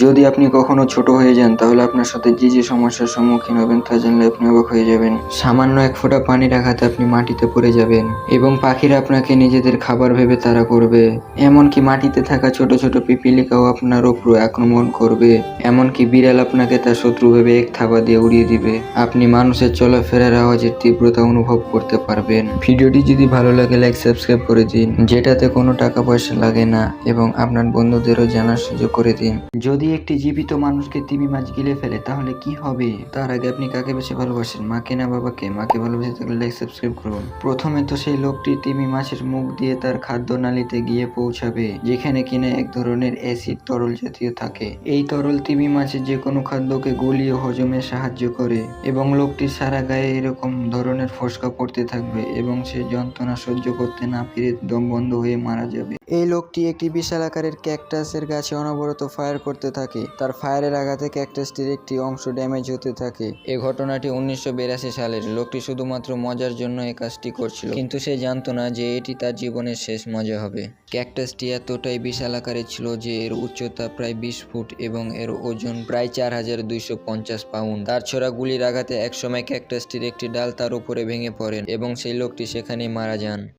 যদি আপনি কখনো ছোট হয়ে যান তাহলে আপনার সাথে যে সমস্যার সম্মুখীন হবেন তা জানলে আপনি অবাক হয়ে যাবেন। সামান্য এক ফোঁটা পানির আঘাতে আপনি মাটিতে পড়ে যাবেন এবং পাখিরা আপনাকে নিজেদের খাবার ভেবে তাড়া করবে। এমনকি মাটিতে থাকা ছোট ছোট পিপিলিকাও আপনার উপর আক্রমণ করবে। এমনকি বিড়াল আপনাকে তার শত্রু ভেবে এক থাবা দিয়ে উড়িয়ে দিবে। আপনি মানুষের চলাফেরার আওয়াজের তীব্রতা অনুভব করতে পারবেন। ভিডিওটি যদি ভালো লাগে লাইক সাবস্ক্রাইব করে দিন, যেটাতে কোনো টাকা পয়সা লাগে না, এবং আপনার বন্ধুদেরও জানার সুযোগ করে দিন। যদি একটি জীবিত মানুষকে তিমি মাছ গিলে ফেলে তাহলে কি হবে? তার আগে আপনি কাকে বেশি ভালোবাসেন, মাকে না বাবাকে? মাকে ভালোবেসে থাকলে লাইক সাবস্ক্রাইব করুন। প্রথমে তো সেই লোকটি তিমি মাছের মুখ দিয়ে তার খাদ্যনালীতে গিয়ে পৌঁছাবে, যেখানে কিনা এক ধরনের অ্যাসিড তরল জাতীয় থাকে। এই তরল তিমি মাছের যে কোনো খাদ্যকে গলিয়ে হজমে সাহায্য করে এবং লোকটির সারা গায়ে এরকম ধরনের ফোসকা পড়তে থাকবে এবং সে যন্ত্রণা সহ্য করতে না পেরে দম বন্ধ হয়ে মারা যাবে। এই লোকটি একটি বিশাল আকারের ক্যাকটাসের গাছে অনবরত ফায়ার করতে থাকে। তার ফায়ারের আঘাতে ক্যাকটাসটির একটি অংশ ড্যামেজ হতে থাকে। এই ঘটনাটি 1982 সালের। লোকটি শুধুমাত্র মজার জন্য এই কাজটি করছিল, কিন্তু সে জানতো না যে এটি তার জীবনের শেষ মজা হবে। ক্যাকটাসটি এতটাই বিশাল আকারের ছিল যে এর উচ্চতা প্রায় 20 ফুট এবং এর ওজন প্রায় 4250 পাউন্ড। তার ছোড়া গুলির আঘাতে একসময় ক্যাকটাসটির একটি ডাল তার উপরে ভেঙে পড়ে এবং সেই লোকটি সেখানেই মারা যান।